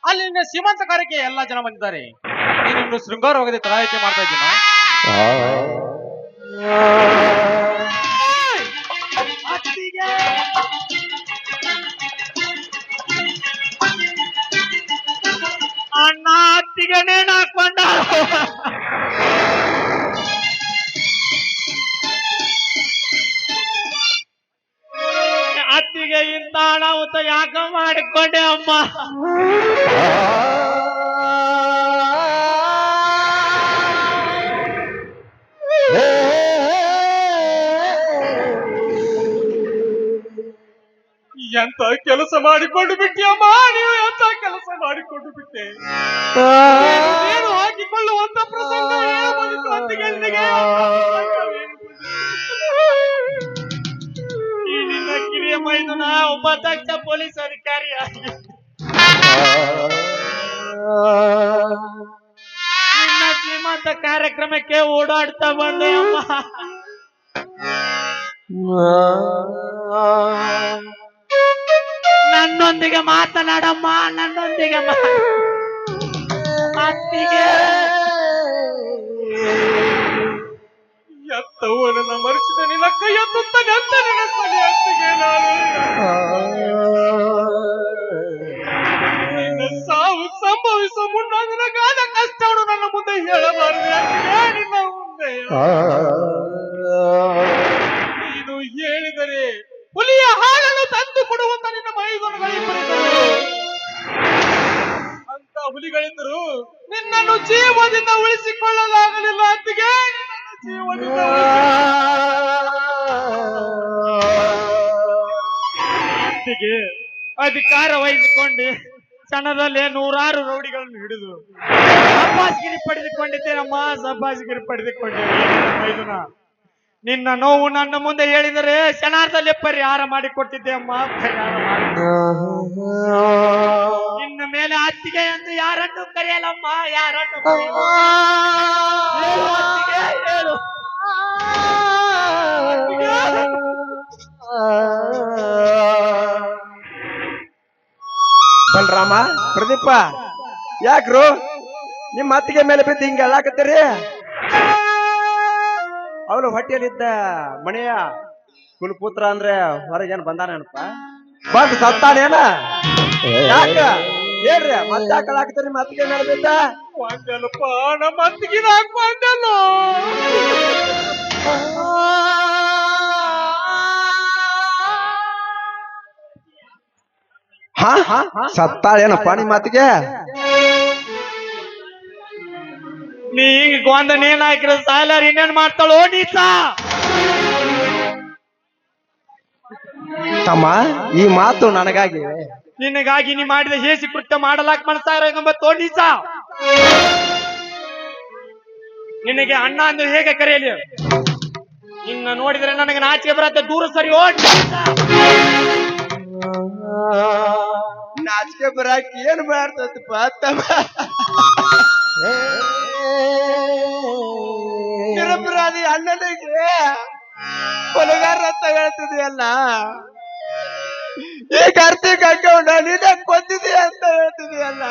ಅಲ್ಲಿನ ಸೀಮಂತ ಕಾರ್ಯಕ್ಕೆ ಎಲ್ಲಾ ಜನ ಬಂದಿದ್ದಾರೆ. ನೀನೊಂದು ಶೃಂಗಾರ ಹೋಗದೆ ತಡಾಯಿಕೆ ಮಾಡ್ತಾ ಇದ್ದೀನ. ಅಣ್ಣ ಅತ್ತಿಗೆ ನೇಣು ಹಾಕೊಂಡ ಅತ್ತಿಗೆ ಇಂತ ಅನಾಹುತ ಯಾಕ ಮಾಡಿಕೊಂಡೆ ಅಮ್ಮ. ಎಂತ ಕೆಲಸ ಮಾಡಿಕೊಂಡು ಬಿಟ್ಟಿಯಮ್ಮ, ನೀವು ಎಂತ ಕೆಲಸ ಮಾಡಿಕೊಂಡು ಬಿಟ್ಟೆ. ಏನು ಹಾಕಿಕೊಳ್ಳುವಂತ ಪ್ರಸಂಗ ಈ ನಿನ್ನ ಕಿರಿಯ ಮೈದುನ ಒಬ್ಬ ದಕ್ಷ ಪೊಲೀಸ್ ಅಧಿಕಾರಿಯಾಗಿ ನಿನ್ನ ಶ್ರೀಮಂತ ಕಾರ್ಯಕ್ರಮಕ್ಕೆ ಓಡಾಡ್ತಾ ಬಂದೆ ಅಮ್ಮ. ನನ್ನೊಂದಿಗೆ ಮಾತನಾಡಮ್ಮ, ನನ್ನೊಂದಿಗೆ ಅತ್ತಿಗೆ ಎತ್ತವನನ್ನ ಮರೆಸಿದ ನಿನ್ನ ಕೈಯ ತುತ್ತಗಂತ ನೆನೆಸಲಿ ಅತ್ತಿಗೆ. ನಿನ್ನ ಸಾವು ಸಂಭವಿಸುವ ಮುನ್ನ ನನಗಾದ ಕಷ್ಟವನ್ನು ನನ್ನ ಮುಂದೆ ಹೇಳಬಾರದು ಅತ್ತಿಗೆ. ನಿನ್ನ ಮುಂದೆ ನೀನು ಹೇಳಿದರೆ ಹುಲಿಯ ಹಾಲನ್ನು ತಂದು ಕೊಡುವಂತ ನಿನ್ನ ಮೈದುನಗಳಿಬ್ಬರಿದ್ದರು. ಅಂತ ಹುಲಿಗಳಿದ್ದರು ನಿನ್ನನ್ನು ಜೀವದಿಂದ ಉಳಿಸಿಕೊಳ್ಳಲಾಗಲಿಲ್ಲ ಅತ್ತಿಗೆ. ಜೀವದಿಂದ ಅತ್ತಿಗೆ ಅಧಿಕಾರ ವಹಿಸಿಕೊಂಡು ಕ್ಷಣದಲ್ಲೇ ನೂರಾರು ರೌಡಿಗಳನ್ನು ಹಿಡಿದು ಸಬ್ಬಾಸ್ಗಿರಿ ಪಡೆದುಕೊಂಡಿದ್ದೇನಮ್ಮ, ಸಬ್ಬಾಸ್ಗಿರಿ ಪಡೆದುಕೊಂಡಿದ್ದೆ. ಮೈದುನ ನಿನ್ನ ನೋವು ನನ್ನ ಮುಂದೆ ಹೇಳಿದರೆ ಕ್ಷಣಾರ್ಧದಲ್ಲಿ ಪರಿಹಾರ ಮಾಡಿಕೊಟ್ಟಿದ್ದೆ ಅಮ್ಮ, ಪರಿಹಾರ ಮಾಡಿ. ನಿನ್ನ ಮೇಲೆ ಅತ್ತಿಗೆ ಎಂದು ಯಾರನ್ನು ಕರೆಯಲಮ್ಮ, ಯಾರನ್ನು ಹೇಳು. ಬಲರಾಮ, ಪ್ರದೀಪ, ಯಾಕ್ರು ನಿಮ್ಮ ಅತ್ತಿಗೆ ಮೇಲೆ ಬಿದ್ದು ಹಿಂಗ ಹೇಳಾಕತ್ತೀರಿ? ಅವಳು ಹೊಟ್ಟೆಯಲ್ಲಿದ್ದ ಮನೆಯ ಕುಲಪುತ್ರ ಅಂದ್ರೆ ಹೊರಗೇನು ಬಂದಾನೇನಪ್ಪ? ಬಂದು ಸತ್ತಾನೇನ? ಯಾಕ ಹೇಳ್ರಿ, ಮತ್ತೆ ಯಾಕೆ ಹೇಳಾಕತ್ತೀರಿ ನಿಮ್ಮ ಅತ್ತಿಗೆ ಮೇಲೆ ಬಿದ್ದ? ಒಂದಲ್ಲಪ್ಪ, ನಮ್ಮ ಅತ್ತಿಗೆ ಹಾಕೊಂಡಲ್ಲ. ಸತ್ತಾಳೇನಪ್ಪ ನಿಮ್ಮ ಅತ್ತಿಗೆ? ನೀ ಹಿಂಗ ಗೊಂದ ನೇನ್ ಹಾಕಿರೋ ಸಾಲಾರ ಇನ್ನೇನ್ ಮಾಡ್ತಾಳೋ ನೀಸ? ತಮ್ಮ, ಈ ಮಾತು ನನಗಾಗಿ ನಿನಗಾಗಿ ನೀ ಮಾಡಿದ ಹೇಸಿ ಕೃತ್ಯ ಮಾಡಲಾಕ ಮನಸ್ಸಾರ ತೋಡೀಸ. ನಿನಗೆ ಅಣ್ಣ ಅಂದ್ರೆ ಹೇಗೆ ಕರೆಯಲಿ? ನಿನ್ನ ನೋಡಿದ್ರೆ ನನಗೆ ನಾಚಿಕೆ ಬರತ್ತೆ, ದೂರ ಸರಿ ಓಡ್. ನಾಚಿಕೆ ಬರಾಕ ಏನ್ ಮಾಡ್ತಪ್ಪ ತಮ್ಮ? ನಿರಪರಾಧಿ ಅಣ್ಣನಿಗೆ ಕೊಲೆಗಾರ ಅಂತ ಹೇಳ್ತಿದೆಯಲ್ಲ, ಈ ಕಾರ್ತಿಕ್ ಹಾಕೊಂಡ ನೀನೇ ಕೊಂದಿದೀಯ ಅಂತ ಹೇಳ್ತಿದೆಯಲ್ಲ.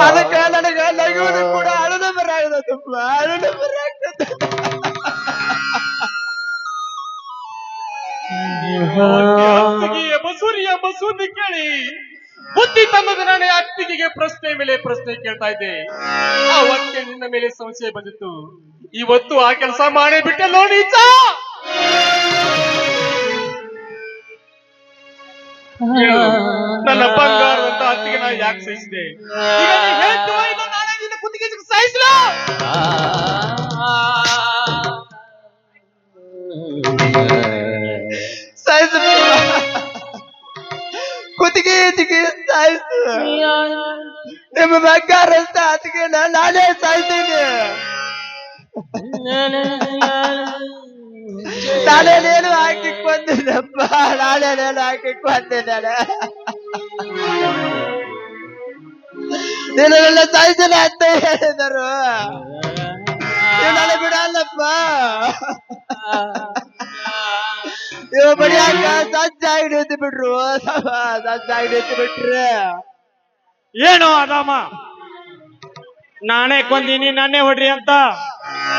ಅದಕ್ಕೆ ನನಗೆ ನಗುವುದು ಕೂಡ ಅಳುದು ಬರಾಗದಪ್ಪ, ಅಳುದು ಬರಾಗ್ತದೆ. ಬಸೂರಿಯ ಬಸೂದಿ ಕೇಳಿ ಬುದ್ಧಿ ತನ್ನದ ನಾನೇ ಅತ್ತಿಗೆಗೆ ಪ್ರಶ್ನೆ ಮೇಲೆ ಪ್ರಶ್ನೆ ಕೇಳ್ತಾ ಇದ್ದೆ. ಅವತ್ತೆ ನಿನ್ನ ಮೇಲೆ ಸಂಶಯ ಬಂದಿತ್ತು, ಇವತ್ತು ಆ ಕೆಲಸ ಮಾಡಿ ಬಿಟ್ಟೆ ನೋಡಿ. ನನ್ನ ಬಂಗಾರದಂತ ಅತ್ತಿಗೆ ನಾ ಯಾಕೆ ಸಹಿಸಿದೆ? ಕುತ್ತಿಗೆ ಸಹಿಸಲ ಕುತ್ತಿಗೆ ಸಾಯಿಸು. ನಿಮ್ಮ ಬಂಗಾರ ಅಂತ ಅತ್ತಿಗೆ ನಾನೇ ಸಾಯ್ತೀನಿ. ನಾನೇನೇನು ಹಾಕಿ ಕೊಂದಿದ್ದಪ್ಪ, ನಾನೇನೇನು ಹಾಕಿ ಕೊಂದಿದ್ದಾನೆ. ನಿನ್ನ ಸಾಯಿಸಲ ಅಂತ ಹೇಳಿದರು. ನಾನು ಬಿಡಲ್ಲಪ್ಪ. ಇವ ಬಡಿಯಾಕ ಸಜ್ಜಾಗಿ ನಿಂತು ಬಿಟ್ರು. ಸಜ್ಜಾಗಿ ನಿಂತು ಬಿಟ್ರೆ ಏನು ಅದಾಮ, ನಾನೇ ಕೊಂದೀನಿ ನನ್ನೇ ಹೊಡ್ರಿ ಅಂತ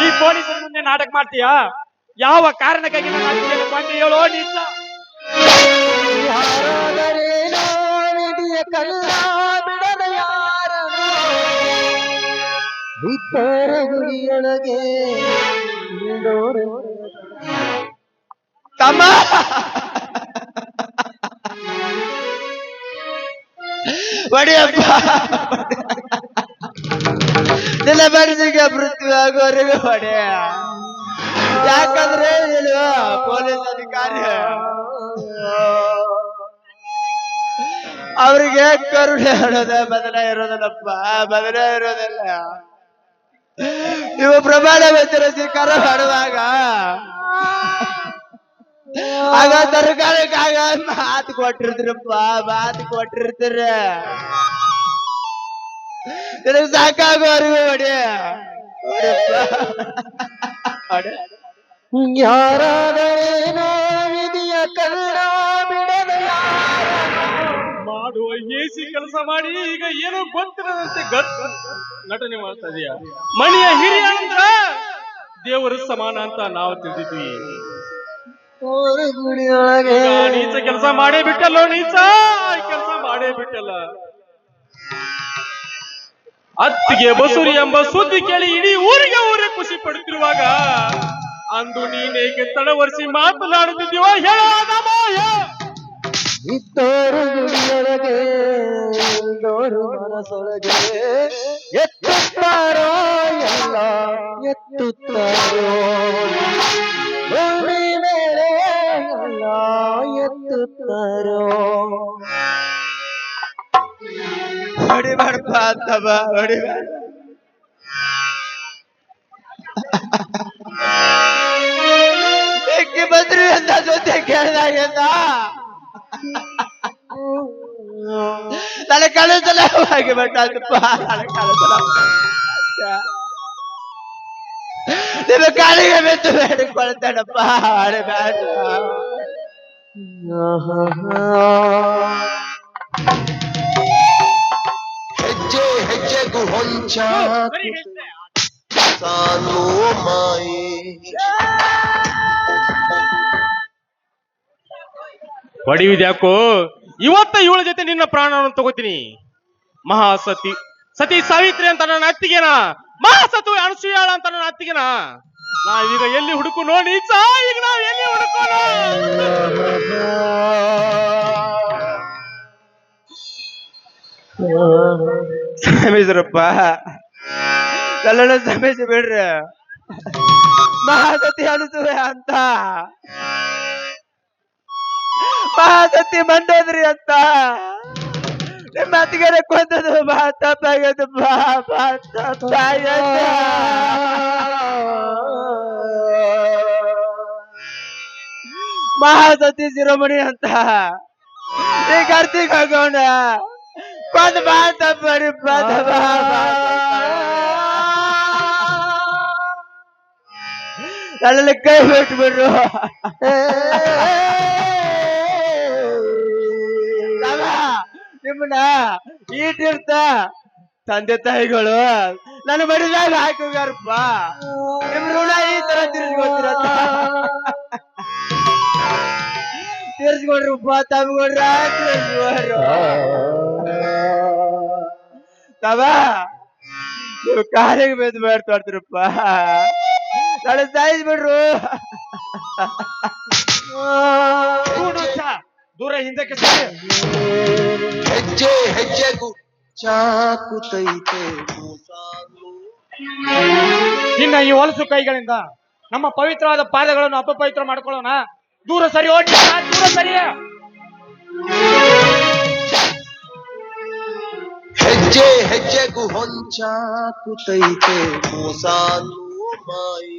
ಈ ಪೊಲೀಸರ ಮುಂದೆ ನಾಟಕ ಮಾಡ್ತೀಯಾ? ಯಾವ ಕಾರಣಕ್ಕಾಗಿ ನನ್ನ ಅತ್ತಿಗೆಯನ್ನು ಕೊಂದೆ ಹೇಳೋ ನೀಚ? ಕಲ್ಲ ಬಿಡದ ಯಾರನು ಇತರ ಗುಡಿಯೊಳಗೆ ತಮ್ಮ ಬಡಿಯಪ್ಪ. ನಿನ್ನ ಮನಸ್ಸಿಗೆ ಮೃತ್ಯು ಆಗೋವರೆಗೂ ಬಡಿಯ. ಯಾಕಂದ್ರೆ ಹೇಳುವ ಪೊಲೀಸ್ ಅಧಿಕಾರಿ ಅವ್ರಿಗೆ ಕರುಣೆ ಅನ್ನೋದ ಬದಲ ಇರೋದಿಲ್ಲಪ್ಪ, ಬದಲ ಇರೋದಿಲ್ಲ. ನೀವು ಪ್ರಮಾಣ ವಚನ ಸ್ವೀಕಾರ ಮಾಡುವಾಗ ಆಗ ಸರ್ಕಾರಕ್ಕಾಗ ಮಾತು ಕೊಟ್ಟಿರ್ತೀರಪ್ಪ, ಮಾತು ಕೊಟ್ಟಿರ್ತೀರ. ನಿನಗೆ ಸಾಕಾಗುವವರೆಗೂ ಹೊಡಿ. ಯಾರೇನೋ ವಿಧಿಯ ಕಲ್ಲ ಬಿಡದ ಮಾಡುವ ಏಸಿ ಕೆಲಸ ಮಾಡಿ ಈಗ ಏನೋ ಗೊತ್ತಿರದಂತೆ ನಟನೆ ಮಾಡ್ತಾ ಇದೀಯ. ಮನೆಯ ಹಿರಿಯ ಅಂದ್ರ ದೇವರ ಸಮಾನ ಅಂತ ನಾವು ತಿಳಿದಿದ್ವಿ. ನೀಚ ಕೆಲಸ ಮಾಡೇ ಬಿಟ್ಟಲ್ಲ, ನೀಚ ಕೆಲಸ ಮಾಡೇ ಬಿಟ್ಟಲ್ಲ. ಅತ್ತಿಗೆ ಬಸುರಿ ಎಂಬ ಸುದ್ದಿ ಕೇಳಿ ಇಡೀ ಊರಿಗೆ ಖುಷಿ ಪಡುತ್ತಿರುವಾಗ ಅಂದು ನೀನೇಕೆ ತಡವರಿಸಿ ಮಾತನಾಡುತ್ತಿದ್ದೀವ? ಇದ್ದೋರು ಗುಡಿಯೊಳಗೆ ಇದ್ದೋರು ಮನಸೊಳಗೆ ಎತ್ತುತ್ತಾರೋ ಎಲ್ಲ ಎತ್ತುತ್ತಾರೋ ಭೂಮಿ ಮೇಲೆ ಎಲ್ಲ ಎತ್ತುತ್ತಾರೋ. ಹೊಡಿಬಾರ್ಪ ಅಂತವ, ಹೊಡಿಬಾರ. ಏಕೆ ಬಂದ್ರಿ ಅಂತ ಜೊತೆ ಕೇಳಿದಾಗೆಲ್ಲ ನನ್ನ ಕಳಿಸಲ ಹೋಗಿ ಬಿಟ್ಟಪ್ಪ. ನಿಮ್ಮ ಕಾಲಿಗೆ ಬಿದ್ದು ಬೇಡಿಕೊಳ್ತೇನಪ್ಪ, ಬೇಡ. ಹೆಜ್ಜೆ ಹೆಜ್ಜೆಗೂ ಹೊಂಚ ಸಾಲು ಮಾಯೆ. ಹೊಡಿಯುವುದ್ಯಾಕೋ? ಇವತ್ತ ಇವಳ ಜೊತೆ ನಿನ್ನ ಪ್ರಾಣವನ್ನು ತಗೋತೀನಿ. ಮಹಾಸತಿ ಸತಿ ಸಾವಿತ್ರಿ ಅಂತ ನನ್ನ ಅತ್ತಿಗೆನ, ಮಹಾಸತು ಅಣಸೂಯಾಳ ಅಂತ ನನ್ನ ಅತ್ತಿಗೆನ ನಾವೀಗ ಎಲ್ಲಿ ಹುಡುಕು ನೋಡಿ? ಈಗ ನಾವ್ ಎಲ್ಲಿ ಹುಡುಕೋಣ? ಕ್ಷಮಿಸ್ರಪ್ಪ, ಕಲ್ಲಣ್ಣ ಕ್ಷಮಿಸಿ ಬಿಡ್ರಿ. ಮಹಾಸತಿ ಅನಿಸುವೆ ಅಂತ, ಮಹಾಸತಿ ಮಂಡೋದ್ರಿ ಅಂತ ನಿಮ್ಮ ಅತ್ತಿಗೆನ ಕೊಂದದು ಬಾ ತಪ್ಪಾಗದು. ಮಹಾಸತಿ ಶಿರೋಮಣಿ ಅಂತ ಈ ಕಾರ್ತಿಕ್ ಹಾಕೋಣ ಕೊಂದ ಬಾ ತಪ್ಪಡಿ ನನ್ನಲ್ಲಿ ಕೈ ಬಿಟ್ಬಿಡ್ರು. ನಿಮ್ಮನ್ನ ಈಟಿರ್ತ ತಂದೆ ತಾಯಿಗಳು ನನ್ನ ಮಡಿದಾಗ ಹಾಕೋಗಾರಪ್ಪ. ನಿಮ್ ಋಣ ಈ ತರ ತಿರ್ಸ್ಕೊತಿರತ್ತ ತೀರ್ಸ್ಕೊಡ್ರಪ್ಪ. ತಮ್ಗೊಡ್ರ ತೀರ್ಸ್ಕೊಡ್ರು ತವ ನೀವು ಕಾಲಿಗೆ ಬೆದ್ದು ಮಾಡ್ತಾಡ್ತಿರಪ್ಪ. ನಾಳೆ ಸಾಯಿಸ್ಬಿಡ್ರು. ದೂರ ಹಿಂದಕ್ಕೆ ಸರಿ. ಹೆಜ್ಜೆ ಹೆಜ್ಜೆಗೂ ಚಾಕುತೈತೆ ನಿನ್ನ ಈ ಹೊಲಸು ಕೈಗಳಿಂದ ನಮ್ಮ ಪವಿತ್ರವಾದ ಪಾದಗಳನ್ನು ಅಪಪವಿತ್ರ ಮಾಡ್ಕೊಳ್ಳೋಣ. ದೂರ ಸರಿ, ಓಡಿ ದೂರ ಸರಿ. ಹೆಜ್ಜೆ ಹೆಜ್ಜೆಗೂ ಹೊಂಚಾಕುತೈತೆ ಮೋಸಾನು ಮಾಯಿ.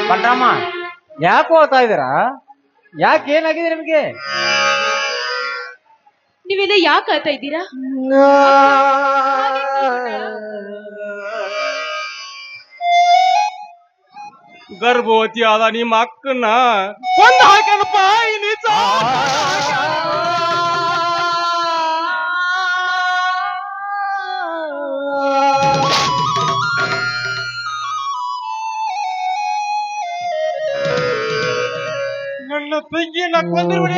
ಬಂಡ್ರಮ್ಮ, ಯಾಕೆ ಹೋಗ್ತಾ ಇದ್ದೀರಾ? ಯಾಕೆ ಏನಾಗಿದೆ ನಿಮಗೆ? ನೀವೆಲ್ಲ ಯಾಕೆ ಆತಾ ಇದ್ದೀರಾ? ಗರ್ಭವತಿ ಆದ ನಿಮ್ಮ ಅಕ್ಕನ್ನ ಕೊಂದು ಹಾಕನಪ್ಪ ಈ ನೀಚ. ನನ್ನ ತಂಗಿಯನ್ನ ಕೊಂದ್ಬಿಡಿ.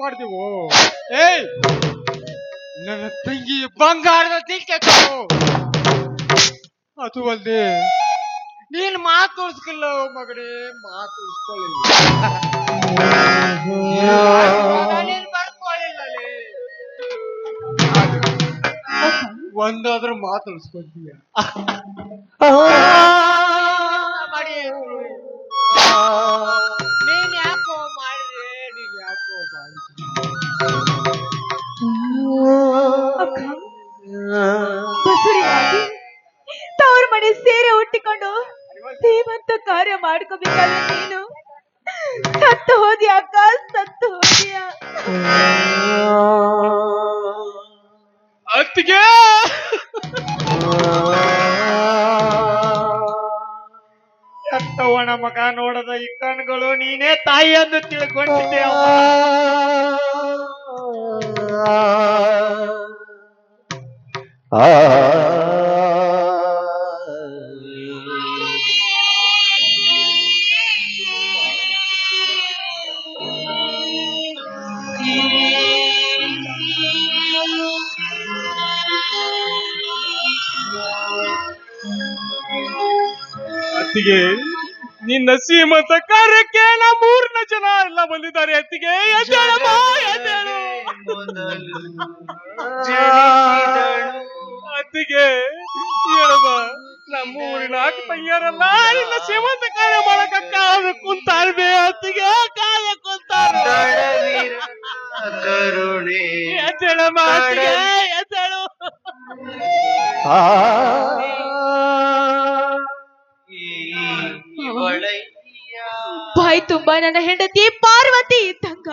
ಮಾಡ್ತೀವೋ? ಏಯ್, ನನ್ನ ತಂಗಿ ಬಂಗಾರದ ತಿಳ್ಕೊ. ಅದು ಅಲ್ದೆ ನೀನ್ ಮಾತು ಉಳಿಸ್ಕಿಲ್ಲ ಮಗನೇ, ಮಾತು ಒಂದಾದ್ರೂ ಮಾತು ಉಳಿಸ್ಕೊಂತೀಯ. ನೀನ್ ಯಾಕೋ ಮಾಡಿದೆ, ನೀನ್ ಯಾಕೋ ಬಸುರಿಯಾಗಿ ತವ್ರ ಮನೆ ಸೇರೆ ಹುಟ್ಟಿಕೊಂಡು ಶ್ರೀಮಂತ ಕಾರ್ಯ ಮಾಡ್ಕೋಬೇಕಲ್ಲ ನೀನು. ಸತ್ತು ಹೋದ್ಯಾ ಅಕ್ಕ, ಸತ್ತು ಹೋದ್ಯಾ? ಅತ್ತಿಗೆ ಸತ್ತವನ ಮಗ ನೋಡದ ಈ ಕಣ್ಗಳು ನೀನೇ ತಾಯಿ ಎಂದು ತಿಳ್ಕೊಂಡಿದ್ದೆ. ಅತ್ತಿಗೆ, ನಿನ್ನ ಶ್ರೀಮಂತ ಕಾರ್ಯಕ್ಕೆ ನಮ್ಮೂರಿನ ಜನ ಎಲ್ಲ ಬಂದಿದ್ದಾರೆ. ಅತ್ತಿಗೆ ಎದ್ದೇಳಮ್ಮ, ಎದ್ದೇಳು. ಅತ್ತಿಗೆ ಹೇಳಮ್ಮ, ನಮ್ಮೂರಿನ ಅಕ್ಕ ತಂಗಿಯರಲ್ಲ ನಿನ್ನ ಶ್ರೀಮಂತ ಕಾರ್ಯ ಮಾಡಕ ಕಾಲ ಕುಂತಾರ್ಬೇ. ಅತ್ತಿಗೆ ಕಾಲ ಕುಂತಾರ. ಎದ್ದೇಳಮ್ಮ, ಅತ್ತಿಗೆ ಎದ್ದೇಳು. ಬಾಯಿ ತುಂಬಾ ನನ್ನ ಹೆಂಡತಿ ಪಾರ್ವತಿ ಇದ್ದಂಗ,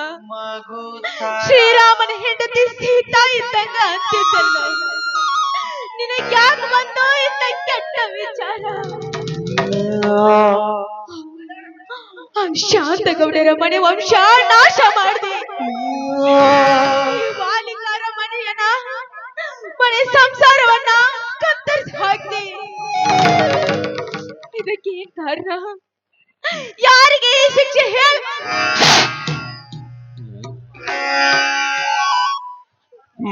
ಶ್ರೀರಾಮನ ಹೆಂಡತಿ ಸೀತಾ ಇದ್ದಂಗ ಅಂತಿದ್ದಲ್ಲ. ನಿನಗೆ ಯಾಕೆ ಬಂತು ಇಂಥ ಕೆಟ್ಟ ವಿಚಾರ? ಶಾಂತಗೌಡರ ಮನೆ ವಂಶ ನಾಶ ಮಾಡಿದೆ. ವಾಲಿಕಾರ ಮನೆ ಸಂಸಾರವನ್ನ ಕತ್ತರಿಸಿ ಹಾಕಿದೆ. ಇದಕ್ಕೆ ಏನ್ ಕಾರಣ? ಯಾರಿಗೆ ಈ ಶಿಕ್ಷೆ ಹೇಳ?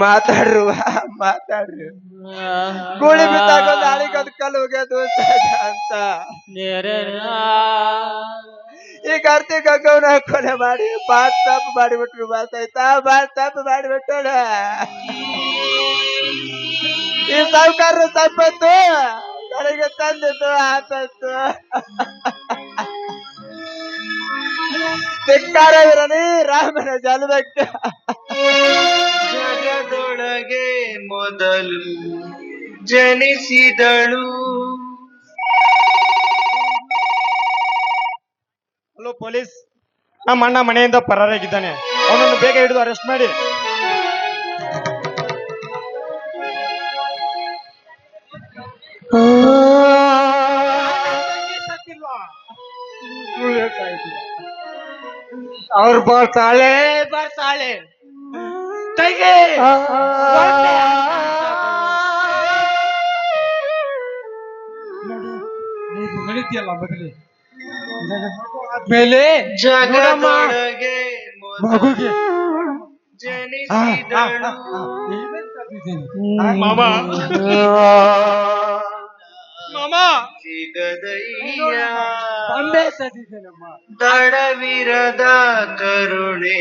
ಮಾತಾಡ್ರು ಮಾತಾಡ್ರಿ. ಗೋಳಿ ಬಿದ್ದಾಗ ನಾಳೆಗೆ ಅದ್ ಕಲ್ ಹೋಗ್ಯದು ಅಂತ ಈ ಕಾರ್ತಿಕ್ ಅಕ್ಕವನ್ನ ಕೊಲೆ ಮಾಡಿ ಬಾಳ್ ತಪ್ಪು ಮಾಡಿಬಿಟ್ರು. ಮಾತಾಯ್ತಾ, ಬಾಳ್ ತಪ್ಪು ಮಾಡಿಬಿಟ್ಟೋಣ. ಈ ಸಾವುಕಾರ ತಪ್ಪತ್ತು ನನಗೆ ತಂದಿತ್ತು, ಆತತ್ತು. ಧಿಕ್ಕಾರವಿರಲಿ ರಾಮನ ಜನ್ಮಕ್ಕೆ. ಜಗದೊಳಗೆ ಮೊದಲು ಜನಿಸಿದಳು. ಹಲೋ ಪೊಲೀಸ್, ನಮ್ಮ ಅಣ್ಣ ಮನೆಯಿಂದ ಪರಾರಾಗಿದ್ದಾನೆ. ಅವನನ್ನು ಬೇಗ ಹಿಡಿದು ಅರೆಸ್ಟ್ ಮಾಡಿ. ಅವ್ರು ಬರ್ತಾಳೆ ತೆಗೆ. ನಡೀತಿಯಲ್ಲ ಬದಲಿ ಮೇಲೆ ಜಗದೊಳಗೆ ಮಗುಗೆ ಜನಿಸಿದಳು. ಮಾಮ ಮಾಮ ಸಿಗದಯ್ಯ ಬಂದೇ ಸದಿದ್ದೇನಮ್ಮ. ತಡವಿರದ ಕರುಣೆ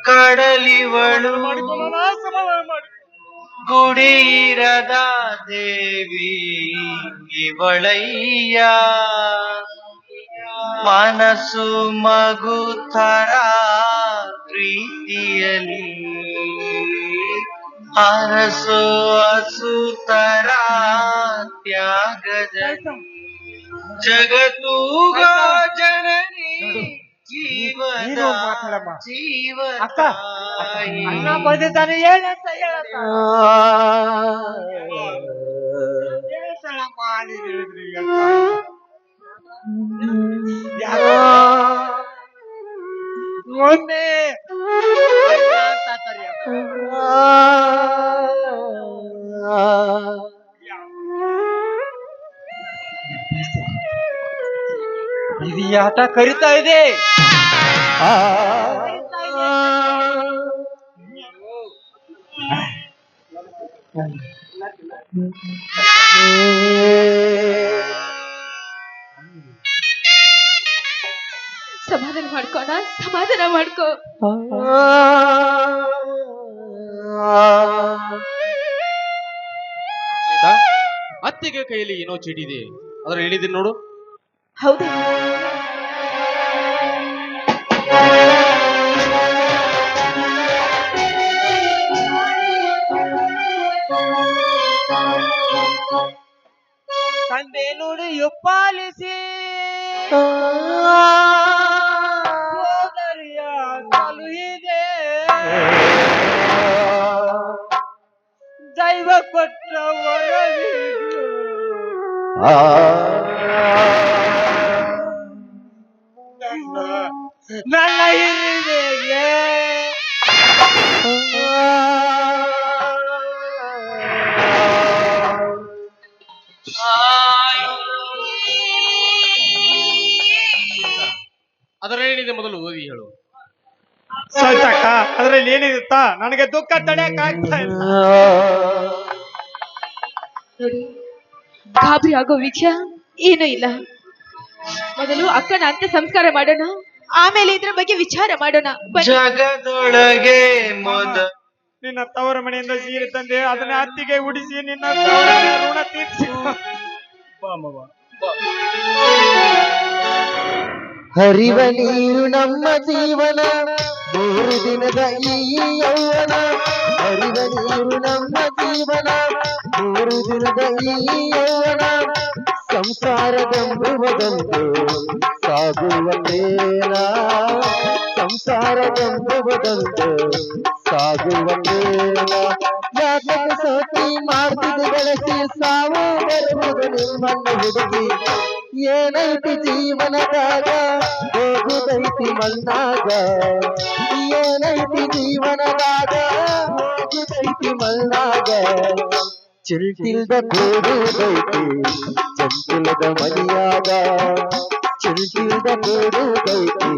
ಕಡಲಿವಳು. ಸಮಾಧಾನ ಮಾಡಿ. ಗುಡಿಯಿರದ ದೇವಿ ಇವಳಯ್ಯ. ಮನಸ್ಸು ಮಗು ಥರ ಪ್ರೀತಿಯಲಿ ಅರಸು ಹಸು ತರ ತ್ಯಾಗದಲ್ಲಿ. ಜಗತ್ತೂಗ ಜನನಿ ಜೀವನ ನೀನು ಮಾತಾಡಮ್ಮ. ಅಕ್ಕ, ಜೀವತಾಯಿ. ಅಣ್ಣ ಬಂದಿದ್ದಾನೆ ಹೇಳಂತ ಹೇಳಕ್ಕ. ಹೇಳ್ತಾಳಮ್ಮ, ನೀನ್ ಹೇಳಿದ್ರಿ ಹೇಳ್ತಾಳೆ. ಯಾರೋ ಮೊನ್ನೆ ಅಣ್ಣ ಅಂತ ಕರೆಯಮ್ಮ. ಇದು ಈ ಆಟ ಕರಿತಾ ಇದೆ. ಸಮಾಧಾನ ಮಾಡ್ಕೋಣ, ಸಮಾಧಾನ ಮಾಡ್ಕೋ. ಅತ್ತಿಗೆ ಕೈಯಲ್ಲಿ ಏನೋ ಚೀಟಿ ಇದೆ, ಅದ್ರ ಹೇಳಿದ್ದೀನಿ ನೋಡು. ಹೌದಾ? ತಂದೆ ನುಡಿಯು ಪಾಲಿಸಿ ಸೋದರಿಯ ಸಲುಹಿದೆ, ದೈವ ಕೊಟ್ಟ ವರವಿದು. ನನ್ನ ಹಿರಿಮೆಗೆ ಅದರ ಏನಿದೆ ಮೊದಲು ಓದಿ ಹೇಳು. ಸೋತಕ್ಕ ಅದ್ರಲ್ಲಿ ಏನಿರುತ್ತ ನನಗೆ ದುಃಖ ತಡೆಯಕ್ ಆಗ್ತಾ ಇಲ್ಲ. ನೋಡಿ, ಗಾಬರಿ ಆಗೋ ವಿಷಯ ಏನೂ ಇಲ್ಲ. ಮೊದಲು ಅಕ್ಕನ ಅಂತ್ಯ ಸಂಸ್ಕಾರ ಮಾಡೋಣ, ಆಮೇಲೆ ಇದ್ರ ಬಗ್ಗೆ ವಿಚಾರ ಮಾಡೋಣ. ಬನ್ನಿ. ಜಗದೊಳಗೆ ಮೊದ ನಿನ್ನ ತವರ ಮನೆಯಿಂದ ಸೀರೆ ತಂದೆ ಅದನ್ನ ಅತ್ತಿಗೆ ಉಡಿಸಿ ನಿನ್ನ ತವರಿನ ಋಣ ತೀರ್ಸಿ. ಹರಿವ ನೀರು ನಮ್ಮ ಜೀವನ, 3 ದಿನದ ಈ ಯೌವನ. ಹರಿವ ನೀರು ನಮ್ಮ ಜೀವನ, 3 ದಿನದ ಈ ಯೌವನ. ಸಂಸಾರವೆಂಬುವುದೊಂದು ಸಾಗುವಂದೇನ, ಸಂಸಾರವೆಂಬುವುದೊಂದು ಸಾಗುವಂದೇನ. ಯಾತಕ ಸೋತಿ ಮಾಡ್ತಿದ್ದು ಬೆಳೆಸಿ ಸಾವು ಬರುವುದು ನಿಮ್ಮನ್ನು ಹುಡುಗಿ. ಏನೈತಿ ಜೀವನದಾಗ ಹೋಗುದೈತಿ ಮಣ್ಣಾಗ, ಏನೈತಿ ಜೀವನದಾಗ ಹೋಗುದೈತಿ ಮಣ್ಣಾಗ. ಚಿಲ್ಟಿಲ್ದ ಕೂಡುದೈತಿ ಚಂಚಲದ ಮನೆಯಾಗ, ಚಿಲ್ಟಿಲ್ದ ಕೂಡುದೈತಿ